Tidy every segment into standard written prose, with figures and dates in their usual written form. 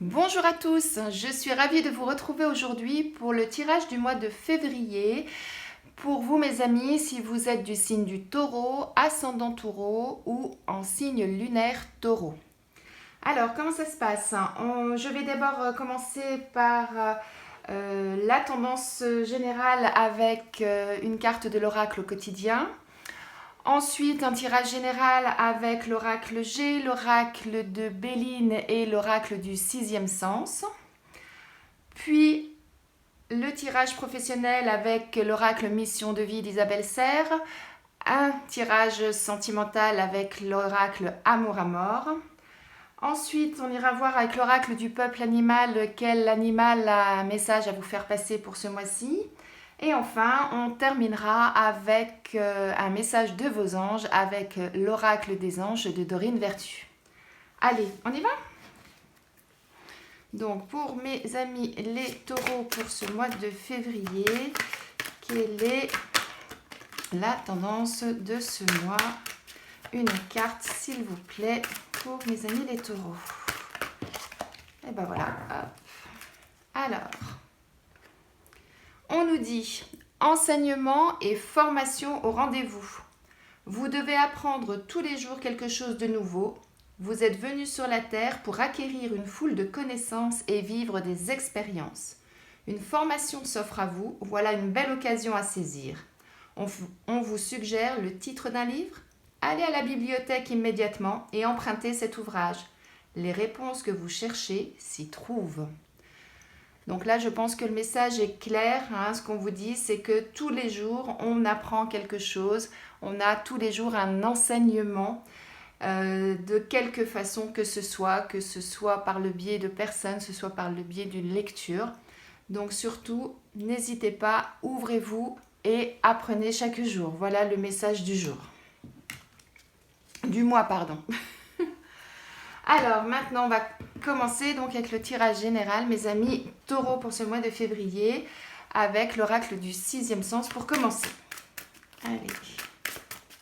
Bonjour à tous, je suis ravie de vous retrouver aujourd'hui pour le tirage du mois de février. Pour vous mes amis, si vous êtes du signe du taureau, ascendant taureau ou en signe lunaire taureau. Alors comment ça se passe? Je vais d'abord commencer par la tendance générale avec une carte de l'oracle au quotidien. Ensuite, un tirage général avec l'oracle G, l'oracle de Béline et l'oracle du sixième sens. Puis, le tirage professionnel avec l'oracle Mission de vie d'Isabelle Serre. Un tirage sentimental avec l'oracle Amour à mort. Ensuite, on ira voir avec l'oracle du peuple animal quel animal a un message à vous faire passer pour ce mois-ci. Et enfin, on terminera avec un message de vos anges avec l'oracle des anges de Dorine Vertu. Allez, on y va? Donc, pour mes amis les taureaux pour ce mois de février, quelle est la tendance de ce mois? Une carte, s'il vous plaît, pour mes amis les taureaux. Et ben voilà, hop. Alors... On nous dit enseignement et formation au rendez-vous. Vous devez apprendre tous les jours quelque chose de nouveau. Vous êtes venu sur la terre pour acquérir une foule de connaissances et vivre des expériences. Une formation s'offre à vous, voilà une belle occasion à saisir. On vous suggère le titre d'un livre? Allez à la bibliothèque immédiatement et empruntez cet ouvrage. Les réponses que vous cherchez s'y trouvent. Donc là, je pense que le message est clair. Ce qu'on vous dit, c'est que tous les jours, on apprend quelque chose. On a tous les jours un enseignement de quelque façon que ce soit par le biais de personnes, que ce soit par le biais d'une lecture. Donc surtout, n'hésitez pas, ouvrez-vous et apprenez chaque jour. Voilà le message du jour. Du mois, pardon. Alors, maintenant, on va commencer donc avec le tirage général, mes amis taureaux pour ce mois de février, avec l'oracle du sixième sens pour commencer. Allez,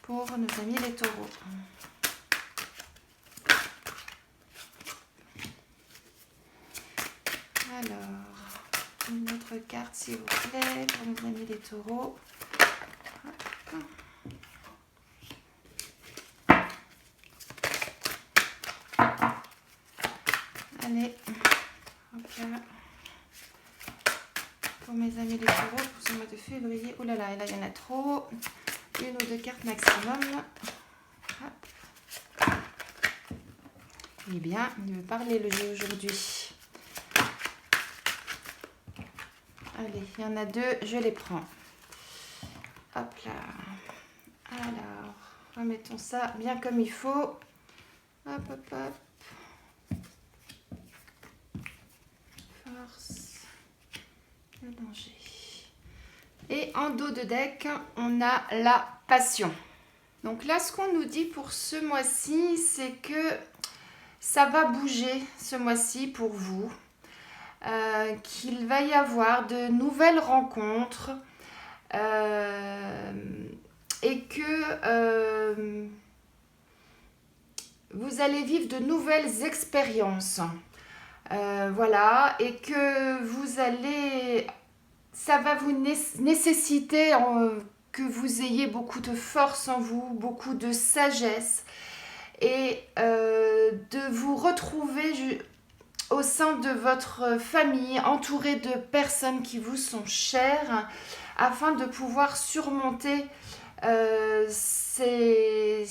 pour nos amis les taureaux. Alors, une autre carte s'il vous plaît, pour nos amis les taureaux. Hop. Allez, hop là. Pour mes amis les taureaux, pour ce mois de février. Oh là là, et là il y en a trop. Une ou deux cartes maximum. Hop. Eh bien, il veut parler le jeu aujourd'hui. Allez, il y en a deux, je les prends. Hop là. Alors, remettons ça bien comme il faut. Hop, hop, hop. Le danger. Et en dos de deck, on a la passion. Donc là, ce qu'on nous dit pour ce mois-ci, c'est que ça va bouger ce mois-ci pour vous. Qu'il va y avoir de nouvelles rencontres et que vous allez vivre de nouvelles expériences. Voilà, et que vous allez, ça va vous nécessiter que vous ayez beaucoup de force en vous, beaucoup de sagesse, et de vous retrouver au sein de votre famille, entouré de personnes qui vous sont chères, afin de pouvoir surmonter j'allais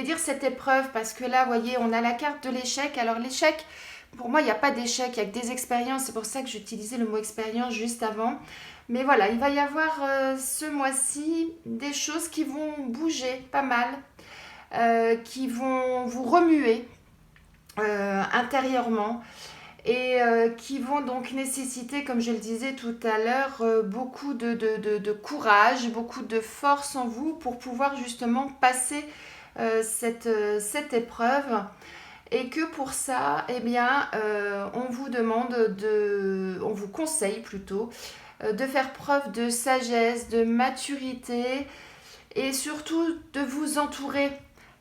dire cette épreuve, parce que là, vous voyez, on a la carte de l'échec. Alors l'échec, pour moi, il n'y a pas d'échec, il y a que des expériences. C'est pour ça que j'utilisais le mot expérience juste avant. Mais voilà, il va y avoir ce mois-ci des choses qui vont bouger pas mal, qui vont vous remuer intérieurement et qui vont donc nécessiter, comme je le disais tout à l'heure, beaucoup de courage, beaucoup de force en vous pour pouvoir justement passer cette épreuve. Et que pour ça, eh bien, on vous conseille plutôt de faire preuve de sagesse, de maturité et surtout de vous entourer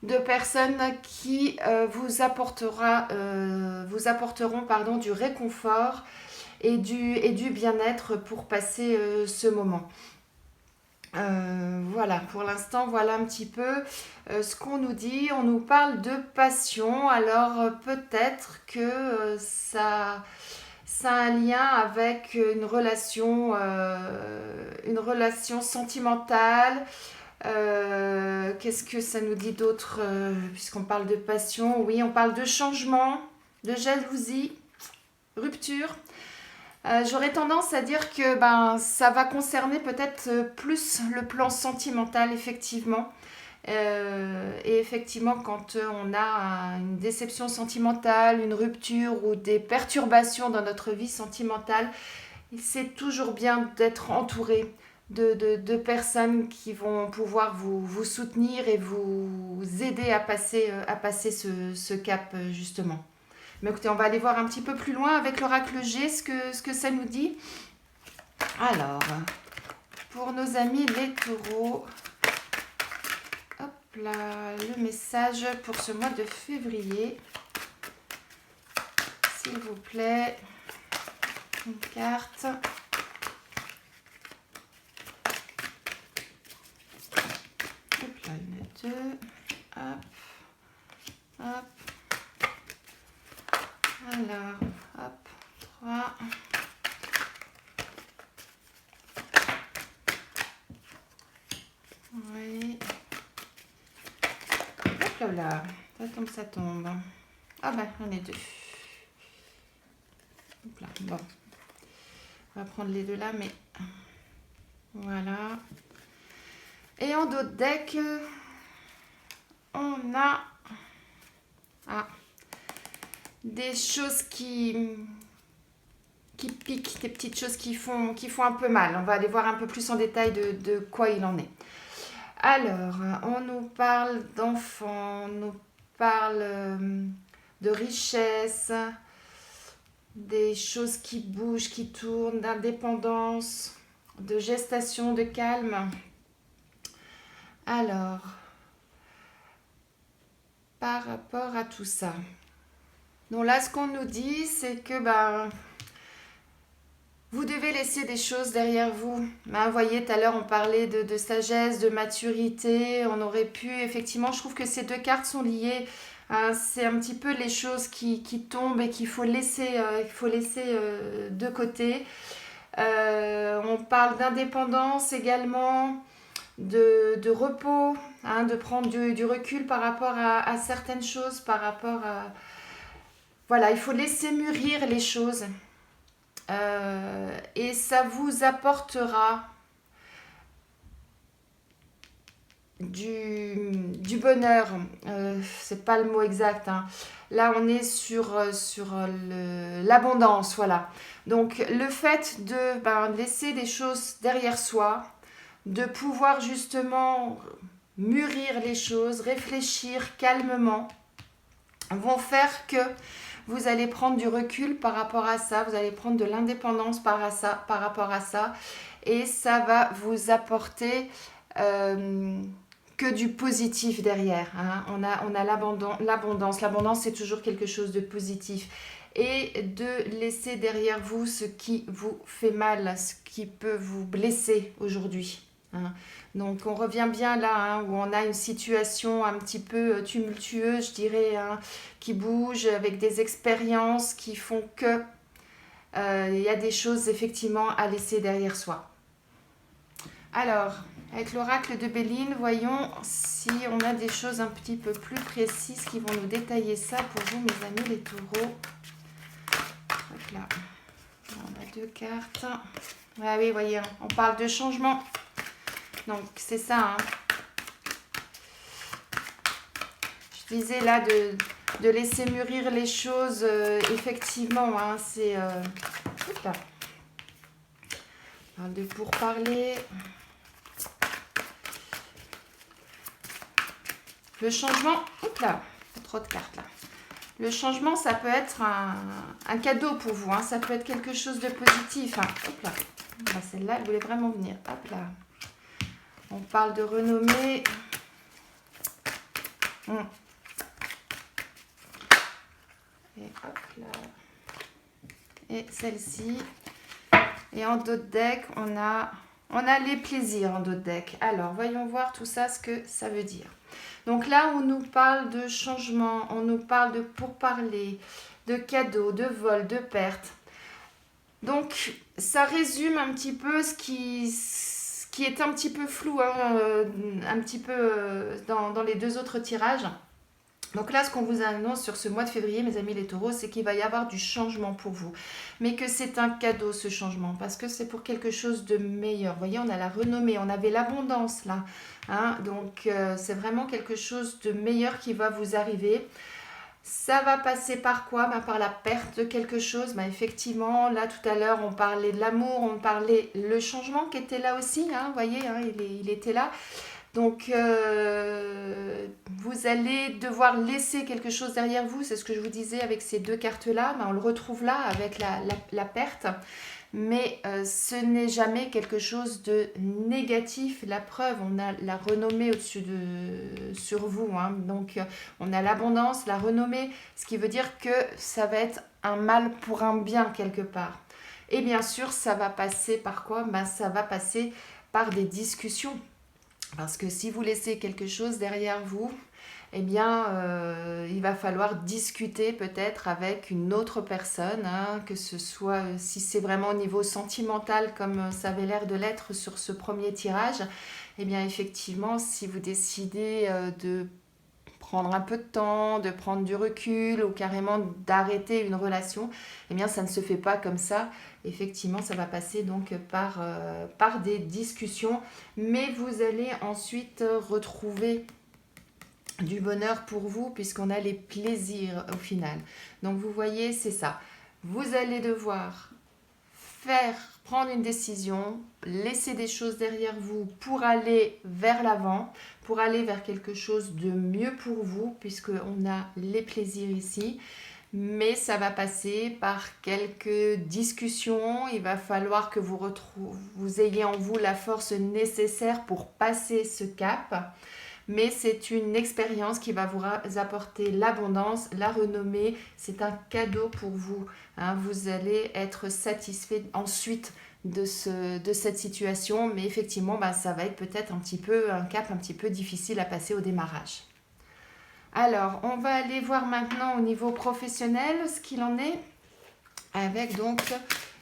de personnes qui vous apporteront pardon, du réconfort et du bien-être pour passer ce moment. Voilà, pour l'instant, voilà un petit peu ce qu'on nous dit. On nous parle de passion, alors peut-être que ça a un lien avec une relation sentimentale. Qu'est-ce que ça nous dit d'autre puisqu'on parle de passion? Oui, on parle de changement, de jalousie, rupture. J'aurais tendance à dire que ça va concerner peut-être plus le plan sentimental, effectivement. Et effectivement, quand on a une déception sentimentale, une rupture ou des perturbations dans notre vie sentimentale, c'est toujours bien d'être entouré de personnes qui vont pouvoir vous soutenir et vous aider à passer ce cap, justement. Mais écoutez, on va aller voir un petit peu plus loin avec l'oracle G, ce que ça nous dit. Alors, pour nos amis les taureaux, hop là, le message pour ce mois de février. S'il vous plaît, une carte. Hop là, une, deux, hop, hop. Alors, hop, 3. Oui. Hop là, là. Ça tombe, ça tombe. Ah ben, on est deux. Hop là, bon. On va prendre les deux là, mais... Voilà. Et en dos de deck, on a... Ah, des choses qui piquent, des petites choses qui font un peu mal. On va aller voir un peu plus en détail de quoi il en est. Alors, on nous parle d'enfants, on nous parle de richesse, des choses qui bougent, qui tournent, d'indépendance, de gestation, de calme. Alors, par rapport à tout ça, donc là, ce qu'on nous dit, c'est que vous devez laisser des choses derrière vous. Vous voyez, tout à l'heure, on parlait de sagesse, de maturité. On aurait pu, effectivement, je trouve que ces deux cartes sont liées. C'est un petit peu les choses qui tombent et qu'il faut laisser, de côté. On parle d'indépendance également, de repos, de prendre du recul par rapport à certaines choses, par rapport à... Voilà, il faut laisser mûrir les choses. Et ça vous apportera du bonheur. C'est pas le mot exact. Là, on est sur l'abondance. Voilà. Donc, le fait de laisser des choses derrière soi, de pouvoir justement mûrir les choses, réfléchir calmement, vont faire que vous allez prendre du recul par rapport à ça, vous allez prendre de l'indépendance par rapport à ça, et ça va vous apporter que du positif derrière. On a l'abondance. L'abondance, c'est toujours quelque chose de positif. Et de laisser derrière vous ce qui vous fait mal, ce qui peut vous blesser aujourd'hui. Donc on revient bien là, où on a une situation un petit peu tumultueuse, je dirais, qui bouge avec des expériences qui font que il y a des choses effectivement à laisser derrière soi. Alors, avec l'oracle de Béline, voyons si on a des choses un petit peu plus précises qui vont nous détailler ça pour vous, mes amis les taureaux. Hop là, on a deux cartes. Ah oui, voyez, on parle de changement. Donc, c'est ça. Je disais là de laisser mûrir les choses. Effectivement, c'est... Hop là. On parle de pourparler. Le changement... Hop là, trop de cartes là. Le changement, ça peut être un cadeau pour vous. Ça peut être quelque chose de positif. Hop là. Celle-là, elle voulait vraiment venir. Hop là. On parle de renommée. Mm. Et hop là. Et celle-ci. Et en dos de deck, on a les plaisirs en dos de deck. Alors, voyons voir tout ça, ce que ça veut dire. Donc là, on nous parle de changement, on nous parle de pourparlers, de cadeaux, de vols, de pertes. Donc, ça résume un petit peu ce qui est un petit peu flou, hein, un petit peu dans les deux autres tirages. Donc là, ce qu'on vous annonce sur ce mois de février, mes amis les taureaux, c'est qu'il va y avoir du changement pour vous. Mais que c'est un cadeau, ce changement, parce que c'est pour quelque chose de meilleur. Vous voyez, on a la renommée, on avait l'abondance là. Hein, donc, c'est vraiment quelque chose de meilleur qui va vous arriver. Ça va passer par quoi? Par la perte de quelque chose. Effectivement, là tout à l'heure, on parlait de l'amour, on parlait le changement qui était là aussi. Hein, vous voyez, hein, il était là. Donc, vous allez devoir laisser quelque chose derrière vous. C'est ce que je vous disais avec ces deux cartes-là. On le retrouve là avec la perte. Mais ce n'est jamais quelque chose de négatif. La preuve, on a la renommée sur vous. Hein. Donc, on a l'abondance, la renommée, ce qui veut dire que ça va être un mal pour un bien quelque part. Et bien sûr, ça va passer par quoi? Ça va passer par des discussions. Parce que si vous laissez quelque chose derrière vous, eh bien, il va falloir discuter peut-être avec une autre personne, hein, que ce soit, si c'est vraiment au niveau sentimental, comme ça avait l'air de l'être sur ce premier tirage, eh bien, effectivement, si vous décidez de prendre un peu de temps, de prendre du recul ou carrément d'arrêter une relation, eh bien ça ne se fait pas comme ça. Effectivement, ça va passer donc par des discussions, mais vous allez ensuite retrouver du bonheur pour vous puisqu'on a les plaisirs au final. Donc vous voyez, c'est ça. Vous allez devoir prendre une décision, laisser des choses derrière vous pour aller vers l'avant, pour aller vers quelque chose de mieux pour vous, puisqu'on a les plaisirs ici. Mais ça va passer par quelques discussions. Il va falloir que vous ayez en vous la force nécessaire pour passer ce cap. Mais c'est une expérience qui va vous apporter l'abondance, la renommée. C'est un cadeau pour vous. Hein. Vous allez être satisfait ensuite de cette situation. Mais effectivement, ça va être peut-être un cap un petit peu difficile à passer au démarrage. Alors, on va aller voir maintenant au niveau professionnel ce qu'il en est avec donc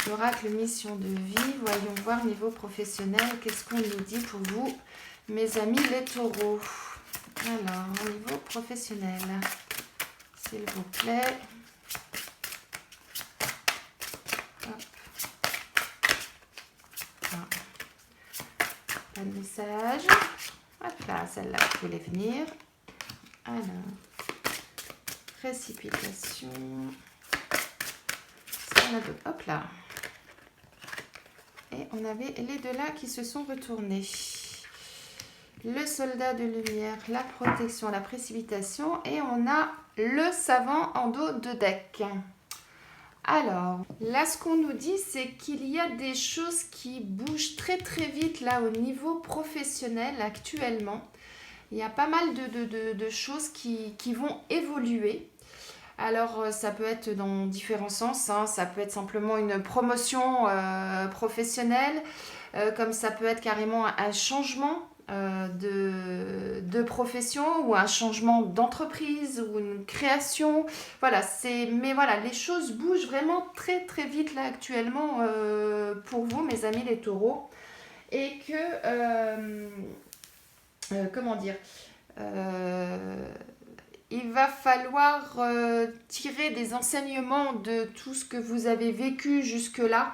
l'oracle mission de vie. Voyons voir niveau professionnel, qu'est-ce qu'on nous dit pour vous, mes amis les taureaux. Alors, au niveau professionnel, s'il vous plaît. Hop. Pas de message. Hop là, celle-là voulait venir. Alors, précipitation. Hop là. Et on avait les deux là qui se sont retournés. Le soldat de lumière, la protection, la précipitation. Et on a le savant en dos de deck. Alors, là ce qu'on nous dit, c'est qu'il y a des choses qui bougent très très vite là au niveau professionnel actuellement. Il y a pas mal de choses qui vont évoluer. Alors, ça peut être dans différents sens. Hein. Ça peut être simplement une promotion professionnelle, comme ça peut être carrément un changement de profession ou un changement d'entreprise ou une création. Voilà, mais voilà, les choses bougent vraiment très très vite là actuellement pour vous, mes amis les taureaux. Et que, comment dire, il va falloir tirer des enseignements de tout ce que vous avez vécu jusque-là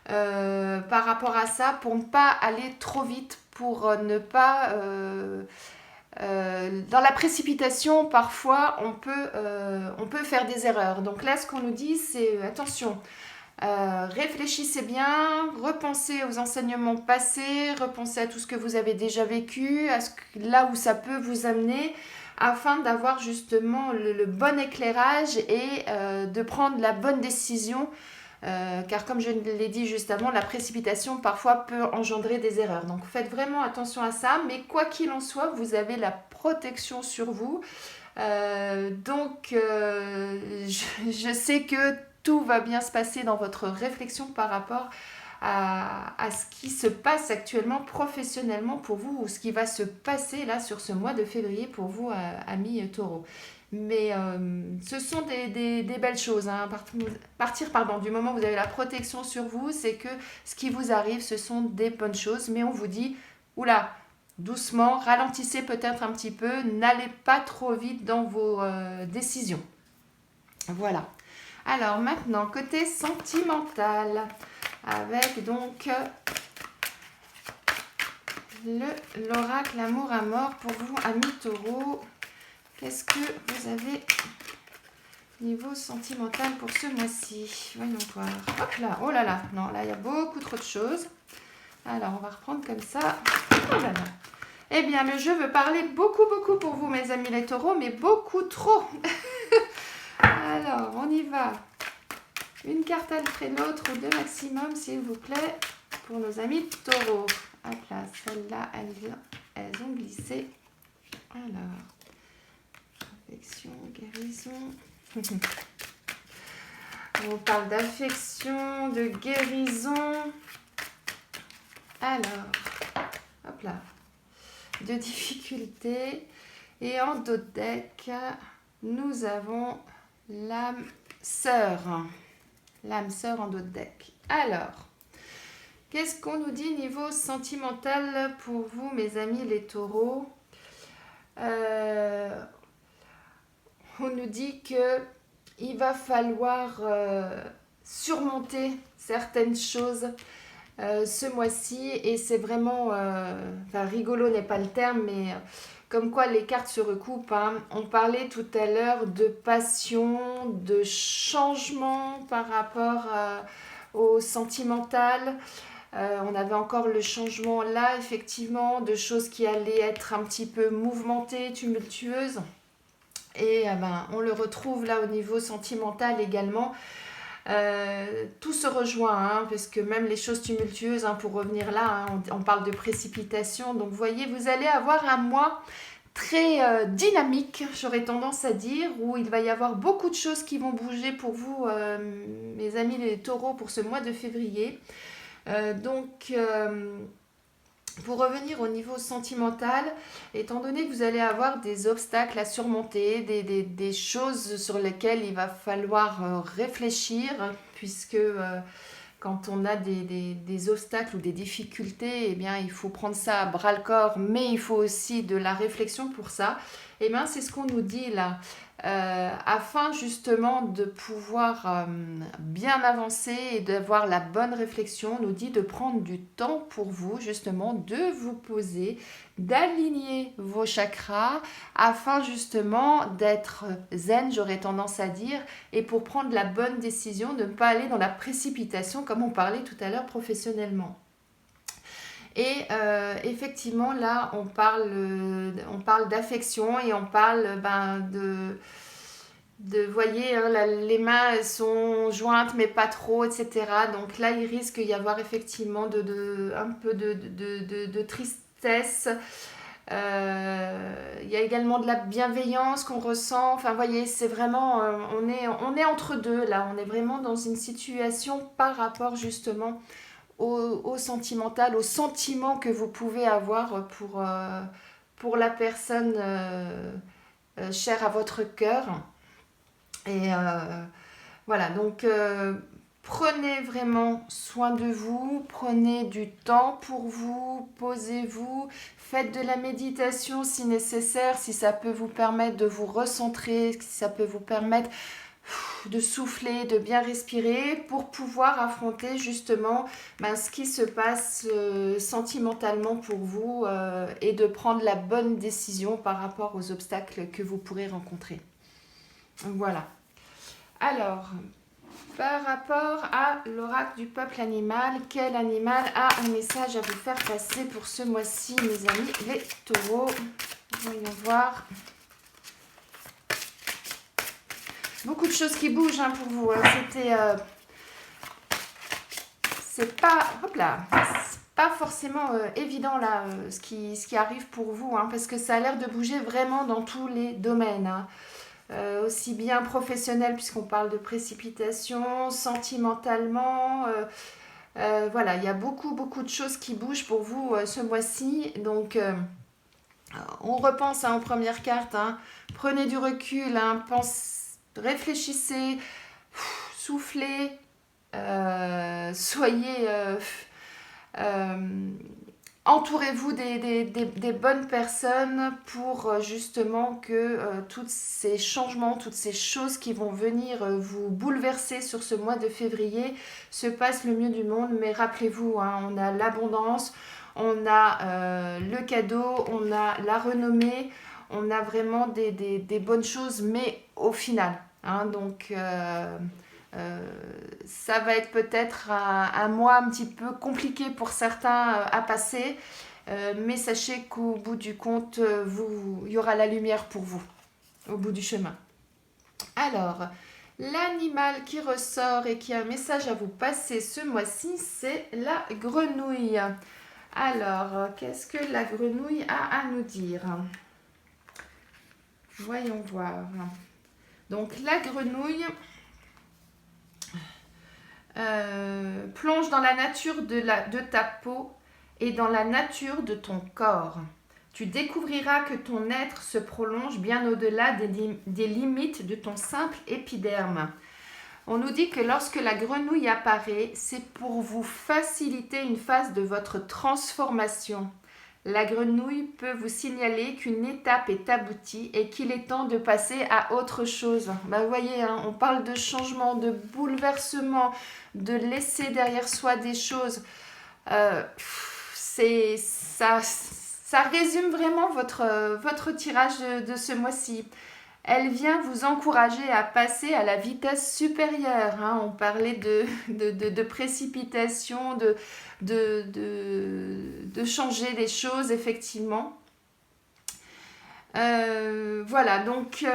par rapport à ça pour ne pas aller trop vite, pour ne pas... dans la précipitation, parfois, on peut faire des erreurs. Donc là, ce qu'on nous dit, c'est attention, réfléchissez bien, repensez aux enseignements passés, repensez à tout ce que vous avez déjà vécu, là où ça peut vous amener, afin d'avoir justement le bon éclairage et de prendre la bonne décision. Car comme je l'ai dit juste avant, la précipitation parfois peut engendrer des erreurs. Donc faites vraiment attention à ça, mais quoi qu'il en soit, vous avez protection sur vous. Je sais que tout va bien se passer dans votre réflexion par rapport à ce qui se passe actuellement professionnellement pour vous ou ce qui va se passer là sur ce mois de février pour vous, amis taureaux. Mais ce sont des belles choses. Hein. Partir du moment où vous avez la protection sur vous, c'est que ce qui vous arrive, ce sont des bonnes choses. Mais on vous dit, oula, doucement, ralentissez peut-être un petit peu, n'allez pas trop vite dans vos décisions. Voilà. Alors maintenant, côté sentimental, avec donc l'oracle amour à mort pour vous, amis taureaux. Qu'est-ce que vous avez niveau sentimental pour ce mois-ci? Voyons voir. Hop là, oh là là, non, là il y a beaucoup trop de choses. Alors on va reprendre comme ça. Oh là là. Eh bien, le jeu veut parler beaucoup pour vous, mes amis les taureaux, mais beaucoup trop. Alors, on y va. Une carte après l'autre ou deux maximum, s'il vous plaît, pour nos amis taureaux. Hop là, celles-là, elles ont glissé. Alors, affection, guérison. On parle d'affection, de guérison. Alors, hop là. De difficultés. Et en dos de deck, nous avons l'âme sœur. L'âme sœur en dos de deck. Alors, qu'est-ce qu'on nous dit niveau sentimental pour vous, mes amis les taureaux? On nous dit que il va falloir surmonter certaines choses ce mois-ci, et c'est vraiment, enfin rigolo n'est pas le terme, mais comme quoi les cartes se recoupent. Hein. On parlait tout à l'heure de passion, de changement par rapport au sentimental. On avait encore le changement là, effectivement, de choses qui allaient être un petit peu mouvementées, tumultueuses. Et on le retrouve là au niveau sentimental également. Tout se rejoint, hein, parce que même les choses tumultueuses, hein, pour revenir là, hein, on parle de précipitation. Donc vous voyez, vous allez avoir un mois très dynamique, j'aurais tendance à dire, où il va y avoir beaucoup de choses qui vont bouger pour vous, mes amis les taureaux, pour ce mois de février. Pour revenir au niveau sentimental, étant donné que vous allez avoir des obstacles à surmonter, des choses sur lesquelles il va falloir réfléchir, puisque quand on a des obstacles ou des difficultés, eh bien, il faut prendre ça à bras-le-corps, mais il faut aussi de la réflexion pour ça. Eh bien, c'est ce qu'on nous dit là. Afin justement de pouvoir bien avancer et d'avoir la bonne réflexion, on nous dit de prendre du temps pour vous, justement, de vous poser, d'aligner vos chakras afin justement d'être zen, j'aurais tendance à dire, et pour prendre la bonne décision, de ne pas aller dans la précipitation comme on parlait tout à l'heure professionnellement. Et effectivement, là, on parle d'affection et on parle voyez, hein, là, les mains elles sont jointes mais pas trop, etc. Donc là, il risque d'y avoir effectivement un peu de tristesse. Il y a également de la bienveillance qu'on ressent. Enfin, voyez, c'est vraiment, on est entre deux là. On est vraiment dans une situation par rapport justement au sentimental, au sentiment que vous pouvez avoir pour la personne chère à votre cœur. Et voilà, donc prenez vraiment soin de vous, prenez du temps pour vous, posez-vous, faites de la méditation si nécessaire, si ça peut vous permettre de vous recentrer, si ça peut vous permettre de souffler, de bien respirer pour pouvoir affronter justement ce qui se passe sentimentalement pour vous et de prendre la bonne décision par rapport aux obstacles que vous pourrez rencontrer. Voilà. Alors, par rapport à l'oracle du peuple animal, quel animal a un message à vous faire passer pour ce mois-ci, mes amis les taureaux? Voyons voir. Beaucoup de choses qui bougent hein, pour vous. Hein. C'est pas... Hop là. pas forcément évident là, ce qui arrive pour vous, hein, parce que ça a l'air de bouger vraiment dans tous les domaines, hein. Aussi bien professionnel, puisqu'on parle de précipitation, sentimentalement, voilà, il y a beaucoup de choses qui bougent pour vous ce mois-ci. Donc, on repense hein, aux premières cartes, hein. Prenez du recul, hein, réfléchissez, soufflez, soyez... entourez-vous des bonnes personnes pour justement que tous ces changements, toutes ces choses qui vont venir vous bouleverser sur ce mois de février se passent le mieux du monde. Mais rappelez-vous, hein, on a l'abondance, on a le cadeau, on a la renommée, on a vraiment des bonnes choses, mais au final. Hein, donc... ça va être peut-être un mois un petit peu compliqué pour certains à passer, mais sachez qu'au bout du compte, il y aura la lumière pour vous, au bout du chemin. Alors, l'animal qui ressort et qui a un message à vous passer ce mois-ci, c'est la grenouille. Alors, qu'est-ce que la grenouille a à nous dire? Voyons voir. Donc, la grenouille... plonge dans la nature de ta peau et dans la nature de ton corps. Tu découvriras que ton être se prolonge bien au-delà des limites de ton simple épiderme. On nous dit que lorsque la grenouille apparaît, c'est pour vous faciliter une phase de votre transformation. La grenouille peut vous signaler qu'une étape est aboutie et qu'il est temps de passer à autre chose. Vous voyez, hein, on parle de changement, de bouleversement, de laisser derrière soi des choses. Ça résume vraiment votre tirage de ce mois-ci. Elle vient vous encourager à passer à la vitesse supérieure. Hein. On parlait de précipitation, de changer des choses, effectivement. Voilà, donc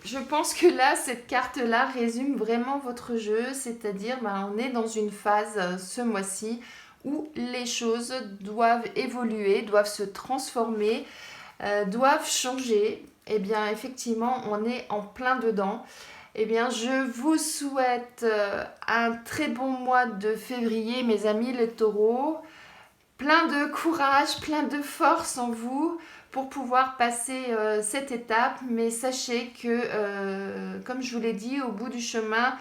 je pense que là, cette carte-là résume vraiment votre jeu, c'est-à-dire on est dans une phase ce mois-ci où les choses doivent évoluer, doivent se transformer, doivent changer. Eh bien, effectivement, on est en plein dedans. Eh bien, je vous souhaite un très bon mois de février, mes amis les taureaux. Plein de courage, plein de force en vous pour pouvoir passer cette étape. Mais sachez que, comme je vous l'ai dit, au bout du chemin,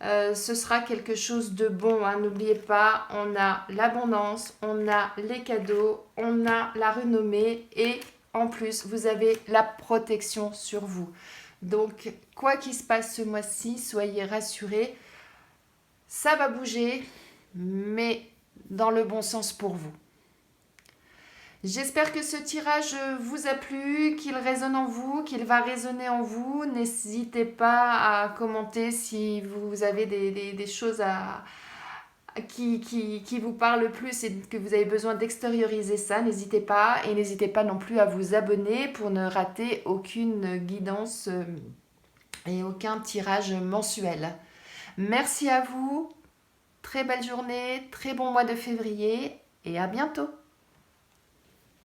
ce sera quelque chose de bon. Hein. N'oubliez pas, on a l'abondance, on a les cadeaux, on a la renommée et en plus, vous avez la protection sur vous. Donc, quoi qu'il se passe ce mois-ci, soyez rassurés. Ça va bouger, mais dans le bon sens pour vous. J'espère que ce tirage vous a plu, qu'il résonne en vous, qu'il va résonner en vous. N'hésitez pas à commenter si vous avez des choses qui vous parlent plus et que vous avez besoin d'extérioriser ça. N'hésitez pas et n'hésitez pas non plus à vous abonner pour ne rater aucune guidance et aucun tirage mensuel. Merci à vous, très belle journée, très bon mois de février et à bientôt.